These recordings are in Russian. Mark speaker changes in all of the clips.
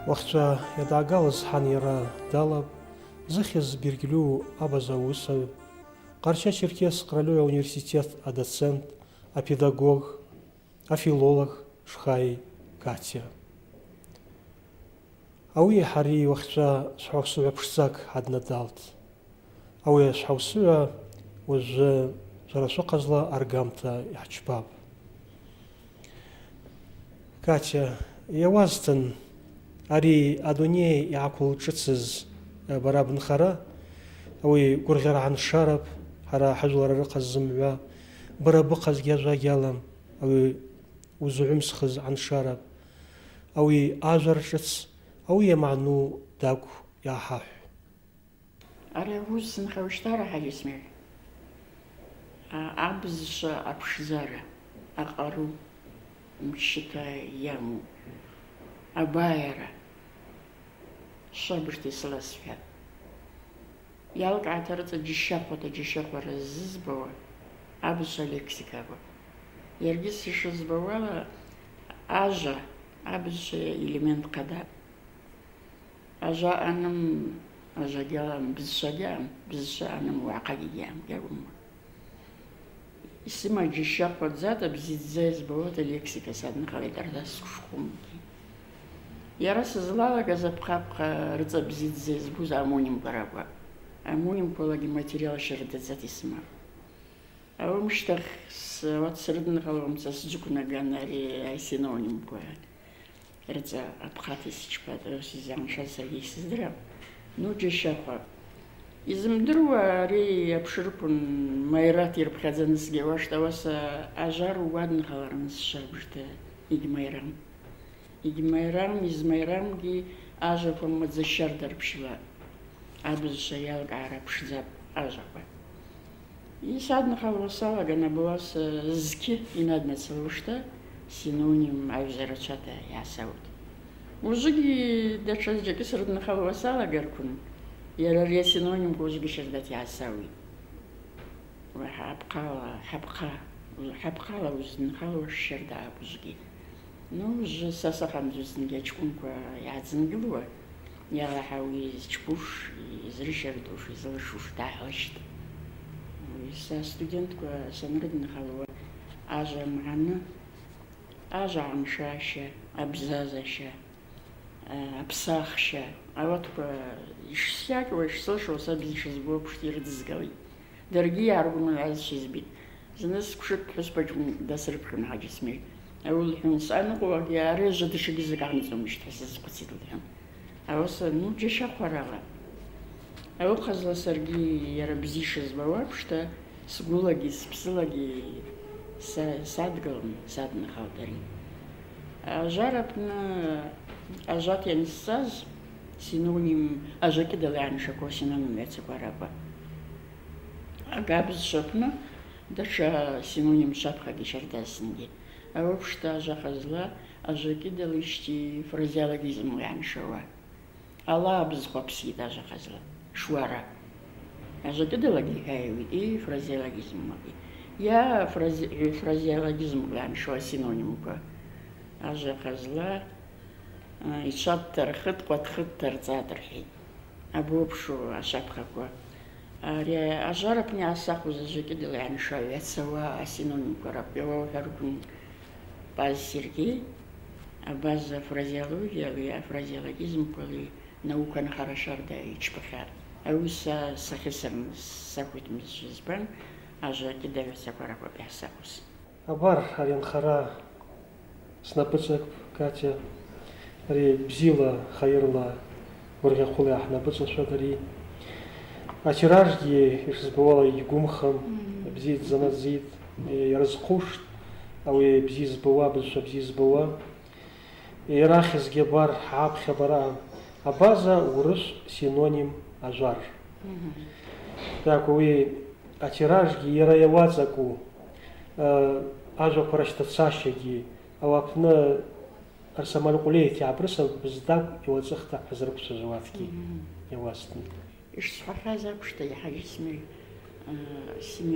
Speaker 1: Уахьчӏва йадъагалыз хӏан йара далапӏ, зыхьыз Бергьльу абаза уысагӏв, Къарча-Черкес Къральоя университет адоцент, апедагог, афилолог Шхай Катя. Ауи хӏари уахьчӏва швхӏаусыгӏва пшдзакӏ хӏаднадалтӏ. Ауи швхӏаусыгӏва уыжвжвы швара швыхъазла аргамта йхӏчпапӏ. Катя, йауазтын ари адуней йгӏаквылшӏыцыз бара бынхара, ауи гвыргъьара гӏаншарапӏ, хӏара хӏыжвлара рыхъаз зымгӏва, бара быхъазгьи ажва гьалам, ауи узгӏвымсхыз гӏаншарапӏ, ауи ажва ршӏыц, ауи йамагӏну тӏакӏв йгӏахӏахӏв.
Speaker 2: Ари ауыс зынхагӏвщтара хӏальисмер, абызшва апшдзара, акъару, мчыта йаму, абайара, швабыжта йсыласхӏватӏ. Йалкӏгӏата рыцӏа джьащахъвара зызбауа абызшва лексикаква. Йаргьи сшызбауала ажва абызшва элемент хъадапӏ. Ажва аъаным ажва гьалам, бызшва гьаъам, бызшва аъаным уагӏахъагьи гьаъам. Йсыма джьащахъва дзата бзидздза йызбауата лексика саднахалитӏ ардассквшхъумгьи. Йара сызлагаз апхъапхъа рыцӏа бзидздза йызбуз амонимква ракӏвапӏ. Амонимквалагьи материал щардадзата йсымапӏ. Ауи мщтахь ауат срыднахалуамца сджвыквнаган ари асинонимква рыцӏа апхъата йсчпатӏ, сизгӏаншаз саргьи йсыздырам. Ну джьащахъва. Йзымдыруа ари апшырквын майрат йырпхьадзанысгьи ауаштӏ, ауаса ажвар уаднахалырныс швабыжта йгьмайрам. Йгьмайрам, йызмайрамгьи ажваква мадза щарда рпщылапӏ. Абызшва йалкӏгӏара пшдзапӏ ажваква. Йсаднахалуа салаган абауаса зки йнаднацалуашта синоним агӏвзарачвата йгӏасаутӏ. Ужвыгьи датша зджьакӏы срыднахалуа салагарквын, йара ари асинонимква ужвыгьи щардата йгӏасауитӏ. Хӏапхъала уздынхалуаш щардагӏапӏ ужвыгьи. Ну ужвы саса хамдзузтынгьи ачкӏвынква йгӏадзынгылуа, йалахӏа ауи йзчпуш, йзрыщардуш, йзылшуш дгӏахӏылщтӏ. Са студентква санрыднахалуа ажва мгӏаны, ажва гӏаншаща, абзазаща, апсахща, ауатква йшсйакӏуа, йшсылшауа са бзи йшызбу апшта йрыдзызгалитӏ. Даргьи йгӏаргвымгӏвуазшва йзбитӏ. Зны сквшытӏ пхӏвыспачкӏвын дасрыпхьун хӏаджьасмир. Ауи лхӏвун съаныкъуагьи ари ажва дашагьи закӏ гӏаныцӏуамызтӏ хӏва сазхъвыцитӏ лхӏвун. Ауаса ну джьащахъварала. Ауыхъазла саргьи йара бзи йшызбауа апшта сгвылагьи спсылагьи садгалын, саднахалтӏ ари. Ажвар апны ажвата йанссаз синоним ажва кӏыдала йгӏаншаква синоним ракӏвапӏ. Ага абызшва апны датша синоним швапхагьи щардазтынгьи. Ауи апшта ажвахъазла ажва кӏыдала йщти фразеологизмла йгӏаншауа. Ала абызхва апсйитӏ ажвахъазла. Швара. Ажва кӏыдалагьи йхӏвайуитӏ, и фразеологизмлагьи. Я фразеологизмла йгӏаншауа синонимква. Ажвахъазла йчватта рхыткъва тхытта рцӏатӏ рхӏвитӏ. Абу апшу ашвапхаква. Ари ажвар апны йгӏасахвуз ажва кӏыдала йгӏаншауа йацауа асинонимква ракӏвпӏ. Йауагӏвхӏварквын Паз Сергей абаза фразеологияли, афразеологизмквали наука нхара щарда йчпахьатӏ. Ауи сахьысырныс сахвитмызшва збан ажва кӏыдагӏвацаква ракӏвапӏ йгӏасахвуз.
Speaker 1: Абар ари анхара снапӏыцӏакӏпӏ, Катя, ари бзила, хайырла, гвыргъьахъвыла йгӏахӏнапӏыцӏашватӏ ари. Атиражгьи йшызбауала йгвымхым, бзи дзанадзитӏ, йрызхъуштӏ, ауи бзи збауа, абызшва бзи збауа. Йрахьызгьи абар хӏапхьа бара абаза урышв синоним ажвар. Так, ауи атиражгьи йара йауацӏакӏу, ажваква ращтацащагьи, ауи апны Арсамал Къвлеит йгӏабрысапӏ быздакӏ йуацӏыхта хӏзырквчважвауатгьи йауазтын.
Speaker 2: Йшсхӏвахьаз апшта йхӏаджьасмир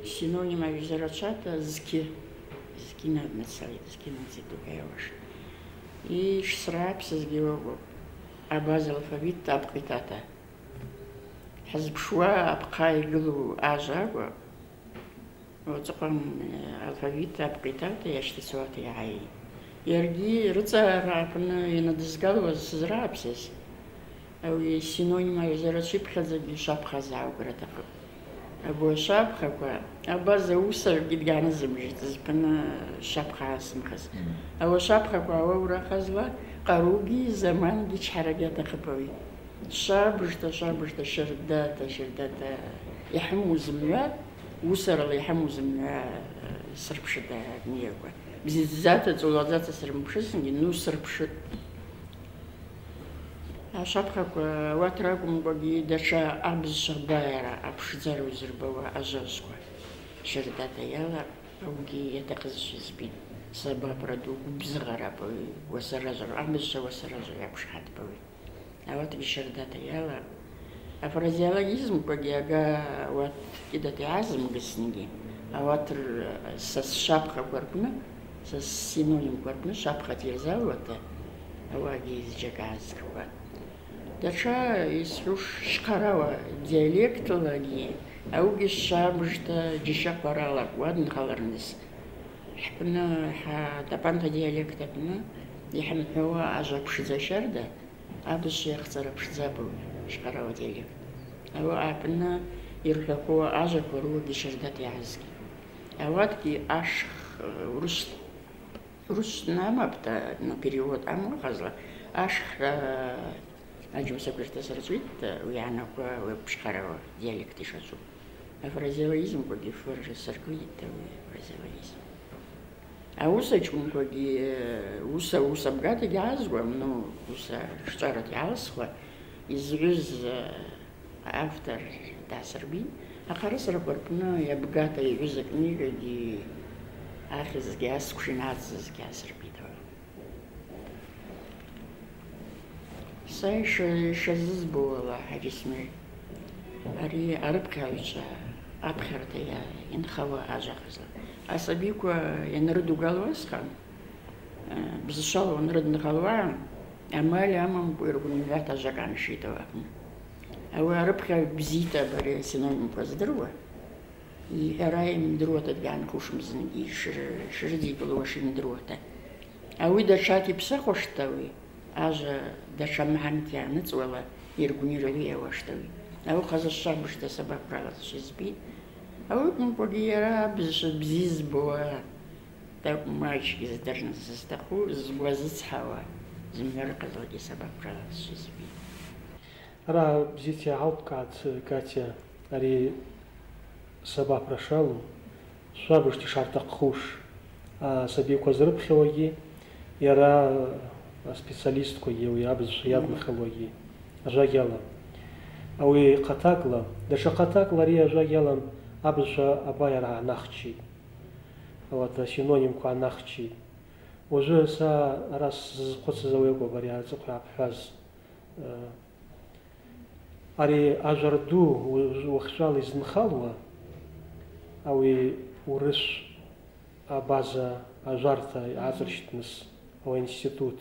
Speaker 2: синоним агӏвзарачвата зки наднацалитӏ, зки надзитӏ йауаштӏ. И йшсрагӏапсызгьи ауапӏ. أباز الألفابيت أبقيتاتا حزب شوا أبقى يقولوا آجا وتقوم الألفابيت أبقيتاتا يشتي صوتي عاي يرجي رتا رابنا يندزقال وزرع بسيس أو سينونيما يزرشي بخزق شابخة زعو قرتاقو أبو شابخة كوا أباز وصل قد قانا زمجت زبنا شابخة اسمخز أو شابخة كوا وورا خزوا قروقي زمان جيش حرقات خبوي شابجتا شرداتا يحمو زمنا وصل اللي يحمو زمنا سرب شدا نيكوا بزيزاتا تولاداتا سرب شسنجي نو سرب شد شابخك واتراكم بقي دشا أبز شبايرة أبشزار وزربوا أجازكوا شرداتا يلا أوجي يتقزش زبين سبا برادو بزغرة بوي وسرجر أبز وسرجر يبشحت بوي أوات بشرداتا يلا أفرازياليزم بقي أجا وات كده تعزم قسنجي أوات سس شابخة قربنا سس سينونيم قربنا شابخة يرزاوتا أواجي زجاجازكوا دشا يسلوش شقراوة دياليكت لاجي أوجي الشابجتا جيشا قرالك وادن خالرنس حبنا تبانتا دياليكتنا يحن هو عجب شزا شردة أبش يختار بشزابو شقراوة دياليكت أو أبنا يرلقوا عجب ورو بشردات يعزكي أواتكي أشخ رش ناما بتا نبريود أمو خزلا أشخ أجمع سبرت سرسويت ويانا وبشقراوة دياليكت شازو أفرازيويزم كودي فرج سركويت وفرازيويزم أوسا جون كودي وسا بقات يعزوا منو وسا اشترت يعزوا يزعز أفتر تاع سربين أخرس ربنا يبقات يعزك نيجا دي آخذ جاس كشينات جاس سربين ساي شزز بولا حجسمي أري أربكاويشا أبخرتيا ينخوا أجاخزا أصابيكو ينردو قالواسخان بزشالو نرد نخلوان أمالي أمام بيرغن ذات أجاكان شيتوا أو أربكا بزيتا بري سينونيم بازدروا يراي مدروتا دقان خوش مزنجي شردي بلوشي مدروتا أو إذا شاتي بساخوشتاوي أجا دشا محمتي نتولا يرغني رليا واشتوي أو خاز الشعب بشتا سبب رالات شزبين أو نقولي بزيز بوا تاك مايش كذا درنا زستخو زوازت حوا زمير قدرتي سبب رالات شزبين
Speaker 1: راه بزيتي عاود كاتيا أري سبب رشالو شابشتي شارتق خوش سبيكو زرب خوي يرى специалистку ел я без ядна хологии жагела ауи қатакла даша қатакла рия жагелам абжа абайра нахчи вот синоним ку нахчи уже са раз қоцзавего бария цуқра фаз ари ажарду вахшал из нхалва ауи урыш абаза ажарта азрштнс о институт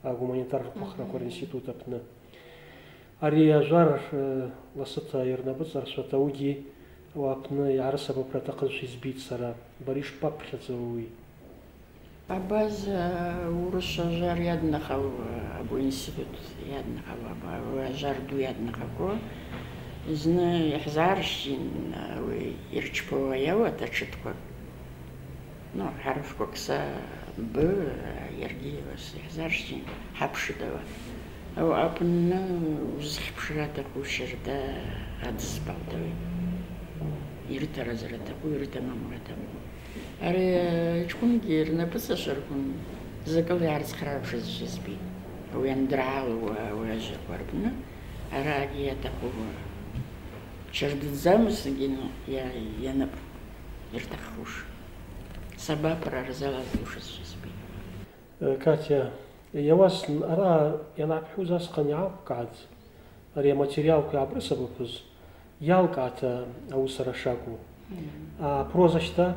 Speaker 1: гуманитар похракор института пна ария жар ласата ернабцар шатауги вапна ярсаба протоколш избит сара бариш папхацауи
Speaker 2: أباز ورش جار يدنا خو أبو إنسبت يدنا خو أبو جار دو يدنا خو إذن يحزارشين ويرتشبوا يوا تشتكوا نو حرف كوكسا ب يرجي بس يحزارشين حبش دوا أو أبنا وزخ بشرات أبو شردا هادزبال دوي يرتا رزرتا ويرتا مامورتا أري تكون جيرنا بس أشاركون زكال يعرس خراب شز جزبي ويندرعال وواجه وربنا أراجي يتقو شرد الزامس جينو ينب يرتخوش سبب رزالة وشز جزبي
Speaker 1: كاتيا يواس أرى ينعب حوزاس قنعاب قاعد أري ماتيريال كعبرسة بفوز يالقعت أو سرشاكو بروزاشتا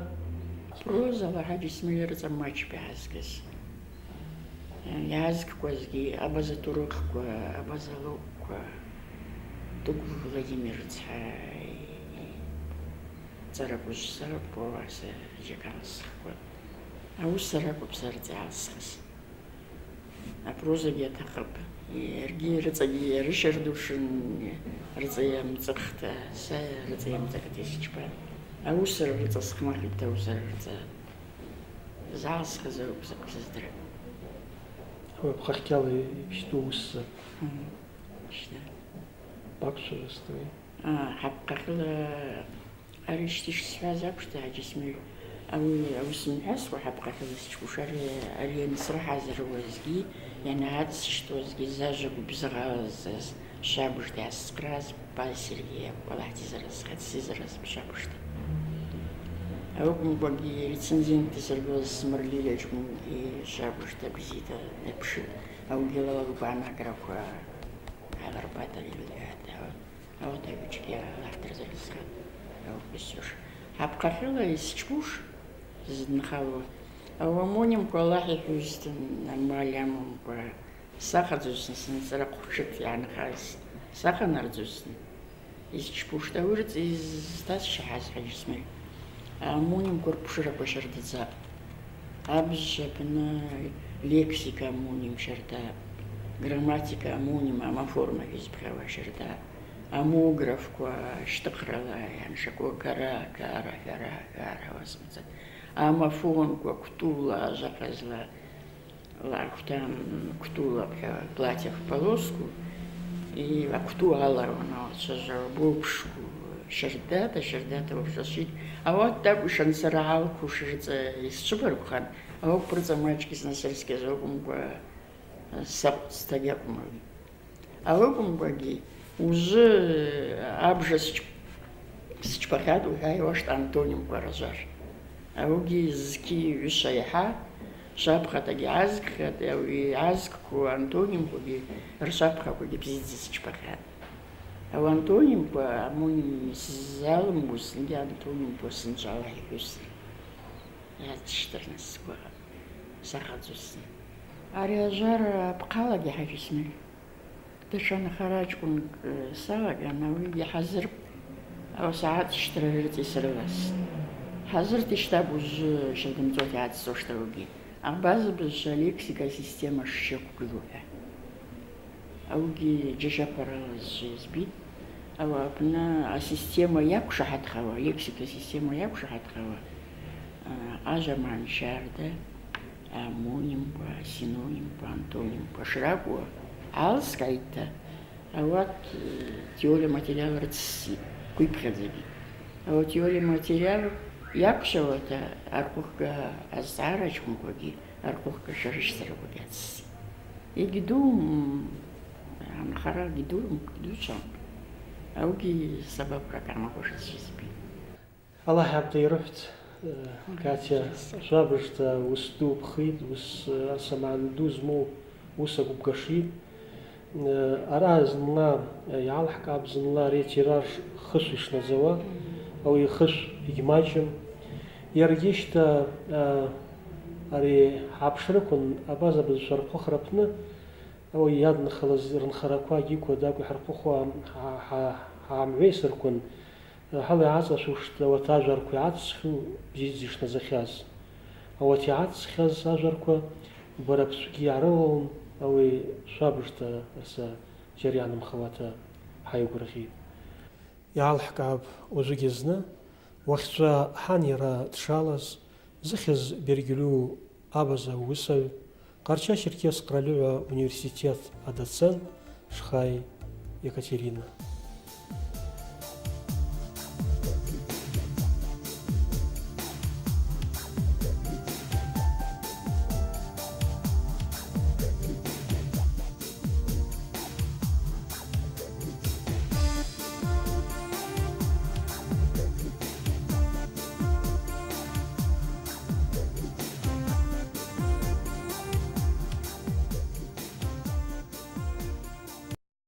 Speaker 2: بروزا وحاجة اسمه يرزا ماتش بحسكس иаазгқәазгьы абазатурыхқәа, абазалоуққәа, Дугу Владимирович ҵарагәыжьзарақәа аса џьакалсхқәа. Аусара акәып сарҵаалсхыз. Апрозагьы аҭахуп. Иаргьы рыҵагьы ирышьардушын, рыҵа иамҵыхта, са рыҵа иамҵыхт исчпа. Аусара рыҵа схмахит, аусара рыҵа заалсхыз ауп сыздра.
Speaker 1: Бхахтяла ипштуусса. Бакшырыстой.
Speaker 2: Ҳапҟахыла ариштиш сҳәаз аԥшӡа Ҳаџьысмир аусымҳәасуа ҳапҟахыла сыҷкәыш ари анысраҳазыруазгьы ианаадсышьҭуазгьы зажәа гәыбзыӷалаз шабыжда иаасҟраз Пал Сергеи Аллаҳ дизыразхеит бшабыжда. Аукумгәагьы рецензентти сыргылаз Смырлили аҷкәынгьы шабыжда бзита дыԥшит. Аугьы лала лгәаанагарақәа ҳаларбадырит. Вот девочки, Аллаҳ дырзыразхеит. Ауписюш. Ҳапҟахыла исҷкәыш знхало. Ауамонимкәа Аллаҳ иҳәозтәын, амалиамымкәа сахаӡозтәын, сынҵра ҟәҿыҭ иаанхаз саханарӡозтәын. Исҷкәышт аурыҵ изҭазшьаҳаз Ҳаџьысмир. Амонимкәа рԥшырақәа шьардаӡап. Абжь аҟны лексика амоним шьардап, грамматика амоним амаформа избӷьауа шьардап. Амографқәа шьҭыхрала ианшақәо гара уазмыҵат. Амафонқәа кәтула ажаҟазла лахәҭан кәтула платье в полоску и акәту аларон быԥшқәа шьардата уаԥшашьит. Ауат акәушан сара алқәыш рыҵа исцәыбаргәхан, ауп рыҵа маҷк изнасырскьаз аукәымкәа саҟәҵҭагьы акәмыргьы. Аукәымкәагьы уже абжа сыҷпахьад уҳәа иуашт антонимкәа ражар. Аугьы зқьи ҩыша иаҳа шапхатагьы аазгхьат, уи аазгқәа антонимкәагьы ршапхақәагьы бзиаӡа сыҷпахьад. Ау антонимкәа амоним сзалымгозҭгьы антонимкәа сынҵәа Аллаҳ иҳәозтәын. Иаадшьҭырны сгәаҟ сахаӡозтәын. Ари ажар апҟалагьы Ҳаџьысмир. Даҽа нхара ҷкәынк салаган, ауигьы ҳазырп сааҭ шьҭра рыҵа исырласт. Ҳазырт иштаб ужы шьардымҵуа иаадсошт аугьы. Абазабыжь алексика система шшьақәгылоу ҳәа. Аугьы џьашьаԥаралазшәа избит. Ау аҟны асистема иақәшаҳаҭхауа, лексика система иақәшаҳаҭхауа ажәамаан шьарда, амонимкәа, синонимкәа, антонимкәа шракәу алскаита, ауат теория материал рыцссит, қәиԥхьаӡагьы. Ау теория материал иақәшауата арҟәыхга азҵаара аҷкәынқәагьы арҟәыхга шәарышьҭрақәагьы ацссит. Егьдуум анхарагьы дуцәан. Аугьы сабаԥрак амакәашаз избит.
Speaker 1: Аллаҳ иабдеирыҳәт, Катя шәабыжда ус ду ԥхит, ус асамаан ду змоу ус агәыбгашит. Ара зынла иаалҳкаап зынла ари атираж хышә ишнаӡауа, ауи ихышә егьмаҷым. Иаргьы шьҭа ари ҳаԥшрықәын абаза бызшәа рҟәыхра аҟны ауи иаднахалаз рынхарақәа икәадакәа ҳарҟәыхуа ҳаамҩеисыркәын, ҳала иааҵашәушт ауат ажәарқәа иаацхьоу бзиаӡа ишнаӡахьаз. Ауат иаацхьаз ажәарқәа бара ԥсгьы иаарылалон, ауи шәабыжда аса џьарианымхауата ҳаигәырӷьеит. Иаалҳкаап уажәыгьы зны, уахьҵәа ҳан иара дшалаз, зыхьыз Бергьлиу абаза усаҩ, Ҟарча-Черкес Кралиҳәа университет адоцент Шхай Екатерина.